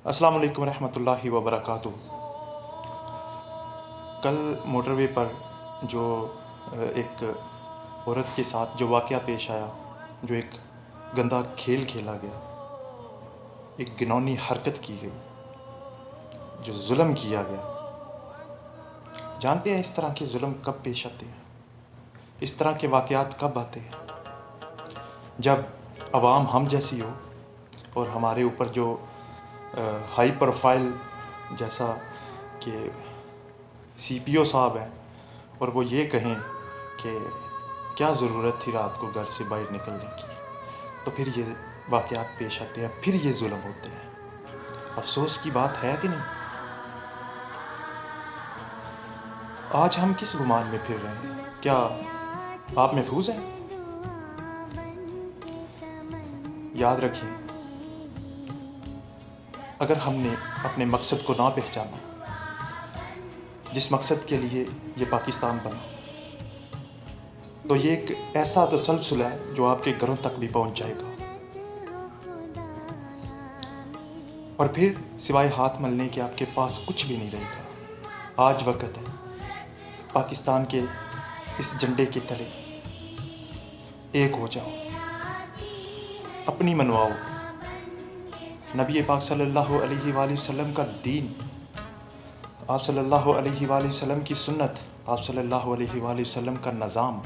السلام علیکم ورحمۃ اللہ وبرکاتہ۔ کل موٹر وے پر جو ایک عورت کے ساتھ جو واقعہ پیش آیا، جو ایک گندا کھیل کھیلا گیا، ایک گھناؤنی حرکت کی گئی، جو ظلم کیا گیا، جانتے ہیں اس طرح کے ظلم کب پیش آتے ہیں؟ اس طرح کے واقعات کب آتے ہیں؟ جب عوام ہم جیسی ہو اور ہمارے اوپر جو ہائی پروفائل جیسا کہ سی پی او صاحب ہیں، اور وہ یہ کہیں کہ کیا ضرورت تھی رات کو گھر سے باہر نکلنے کی، تو پھر یہ واقعات پیش آتے ہیں، پھر یہ ظلم ہوتے ہیں۔ افسوس کی بات ہے کہ نہیں؟ آج ہم کس گمان میں پھر رہے ہیں؟ کیا آپ محفوظ ہیں؟ یاد رکھیں، اگر ہم نے اپنے مقصد کو نہ پہچانا، جس مقصد کے لیے یہ پاکستان بنا، تو یہ ایک ایسا تسلسل ہے جو آپ کے گھروں تک بھی پہنچ جائے گا، اور پھر سوائے ہاتھ ملنے کے آپ کے پاس کچھ بھی نہیں رہے گا۔ آج وقت ہے، پاکستان کے اس جھنڈے کے تلے ایک ہو جاؤ، اپنی منواؤ۔ نبی پاک صلی اللہ علیہ وآلہ وسلم کا دین، آپ صلی اللہ علیہ وآلہ وسلم کی سنت، آپ صلی اللہ علیہ وآلہ وسلم کا نظام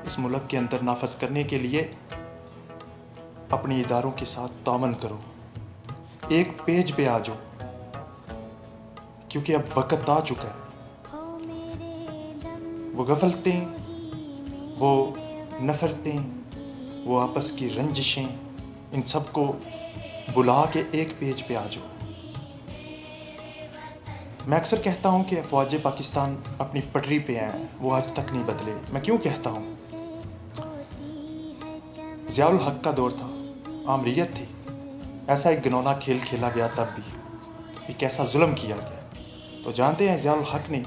اس ملک کے اندر نافذ کرنے کے لیے اپنے اداروں کے ساتھ تعاون کرو، ایک پیج پہ آ جاؤ، کیونکہ اب وقت آ چکا ہے۔ وہ غفلتیں، وہ نفرتیں، وہ آپس کی رنجشیں، ان سب کو بلا کے ایک پیج پہ آ جاؤ۔ میں اکثر کہتا ہوں کہ افواج پاکستان اپنی پٹری پہ ہیں، وہ آج تک نہیں بدلے۔ میں کیوں کہتا ہوں؟ ضیاء الحق کا دور تھا، آمریت تھی، ایسا ایک گھناؤنا کھیل کھیلا گیا، تب بھی ایک ایسا ظلم کیا گیا۔ تو جانتے ہیں ضیاء الحق نے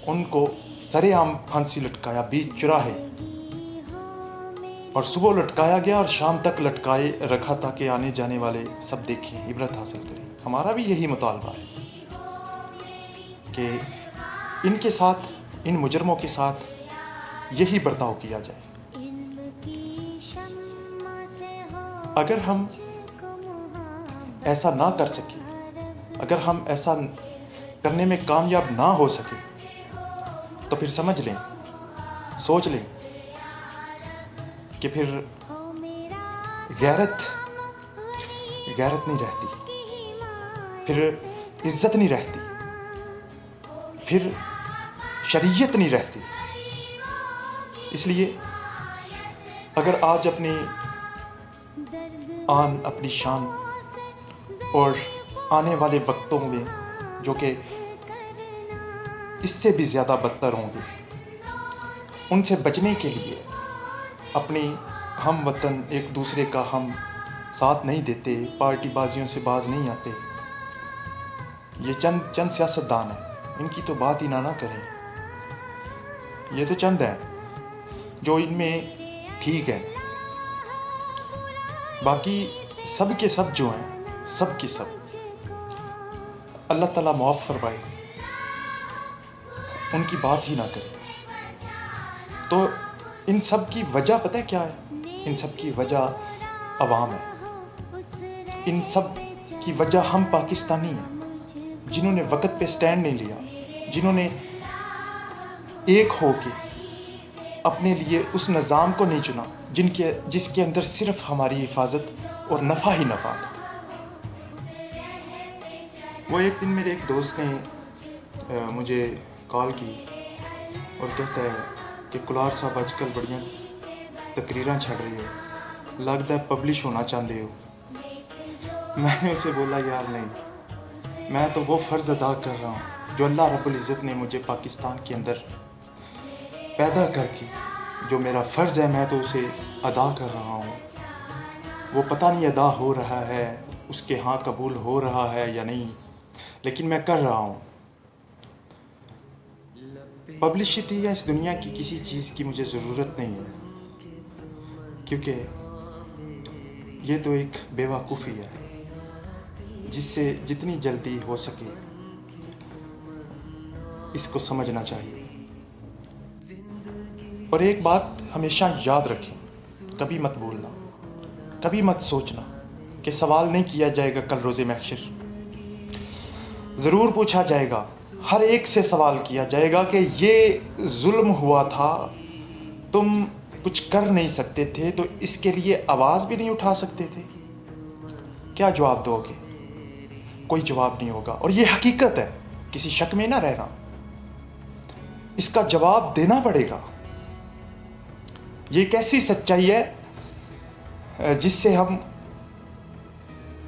ان کو سر عام پھانسی لٹکایا، بیچ چراہے، اور صبح لٹکایا گیا اور شام تک لٹکائے رکھا تھا کہ آنے جانے والے سب دیکھیں، عبرت حاصل کریں۔ ہمارا بھی یہی مطالبہ ہے کہ ان کے ساتھ، ان مجرموں کے ساتھ یہی برتاؤ کیا جائے۔ اگر ہم ایسا نہ کر سکیں، اگر ہم ایسا کرنے میں کامیاب نہ ہو سکے، تو پھر سمجھ لیں، سوچ لیں کہ پھر غیرت نہیں رہتی، پھر عزت نہیں رہتی، پھر شریعت نہیں رہتی۔ اس لیے اگر آج اپنی آن، اپنی شان، اور آنے والے وقتوں میں جو کہ اس سے بھی زیادہ بدتر ہوں گے، ان سے بچنے کے لیے اپنی ہم وطن ایک دوسرے کا ہم ساتھ نہیں دیتے، پارٹی بازیوں سے باز نہیں آتے، یہ چند سیاستدان ہیں، ان کی تو بات ہی نہ کریں۔ یہ تو چند ہیں جو ان میں ٹھیک ہے، باقی سب کے سب جو ہیں، سب کے سب اللہ تعالیٰ معاف فرمائے، ان کی بات ہی نہ کریں۔ تو ان سب کی وجہ پتہ ہے کیا ہے؟ ان سب کی وجہ عوام ہے، ان سب کی وجہ ہم پاکستانی ہیں، جنہوں نے وقت پہ سٹینڈ نہیں لیا، جنہوں نے ایک ہو کے اپنے لیے اس نظام کو نہیں چنا جس کے اندر صرف ہماری حفاظت اور نفع ہی نفع تھا۔ وہ ایک دن میرے ایک دوست نے مجھے کال کی اور کہتا ہے کہ کلار صاحب آج کل بڑیاں تقریراں چھڑ رہی ہو، لگتا ہے پبلش ہونا چاہتے ہو۔ میں نے اسے بولا یار نہیں، میں تو وہ فرض ادا کر رہا ہوں جو اللہ رب العزت نے مجھے پاکستان کے اندر پیدا کر کے، جو میرا فرض ہے میں تو اسے ادا کر رہا ہوں۔ وہ پتہ نہیں ادا ہو رہا ہے، اس کے ہاں قبول ہو رہا ہے یا نہیں، لیکن میں کر رہا ہوں۔ پبلسٹی یا اس دنیا کی کسی چیز کی مجھے ضرورت نہیں ہے، کیونکہ یہ تو ایک بے وقوفی ہے۔ جس سے جتنی جلدی ہو سکے اس کو سمجھنا چاہیے. اور ایک بات ہمیشہ یاد رکھیں، کبھی مت بھولنا، کبھی مت سوچنا کہ سوال نہیں کیا جائے گا کل روز محشر. ضرور پوچھا جائے گا، ہر ایک سے سوال کیا جائے گا کہ یہ ظلم ہوا تھا، تم کچھ کر نہیں سکتے تھے تو اس کے لیے آواز بھی نہیں اٹھا سکتے تھے. کیا جواب دو گے؟ کوئی جواب نہیں ہوگا. اور یہ حقیقت ہے، کسی شک میں نہ رہنا، اس کا جواب دینا پڑے گا. یہ ایک ایسی سچائی ہے جس سے ہم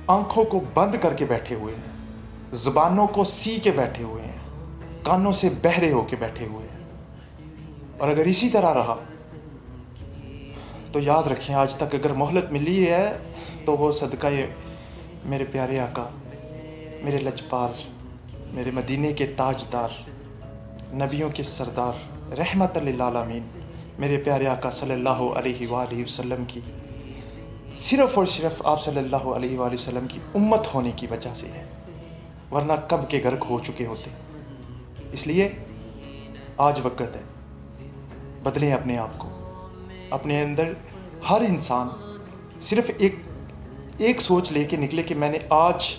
آنکھوں کو بند کر کے بیٹھے ہوئے ہیں، زبانوں کو سی کے بیٹھے ہوئے ہیں، کانوں سے بہرے ہو کے بیٹھے ہوئے ہیں. اور اگر اسی طرح رہا تو یاد رکھیں، آج تک اگر مہلت ملی ہے تو وہ صدقہ میرے پیارے آقا، میرے لجپال، میرے مدینے کے تاجدار، نبیوں کے سردار، رحمت للعالمین، میرے پیارے آقا صلی اللہ علیہ وآلہ وسلم کی، صرف اور صرف آپ صلی اللہ علیہ وآلہ وسلم کی امت ہونے کی وجہ سے ہے، ورنہ کب کے غرق ہو چکے ہوتے. اس لیے آج وقت ہے، بدلیں اپنے آپ کو. اپنے اندر ہر انسان صرف ایک سوچ لے کے نکلے کہ میں نے آج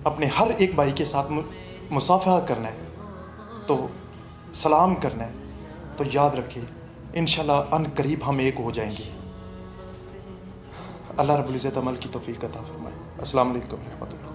اپنے ہر ایک بھائی کے ساتھ مصافحہ کرنا ہے، تو سلام کرنا ہے. تو یاد رکھیں، انشاءاللہ ان قریب ہم ایک ہو جائیں گے. اللہ رب العزت عمل کی توفیق عطا فرمائے. السلام علیکم ورحمۃ اللہ.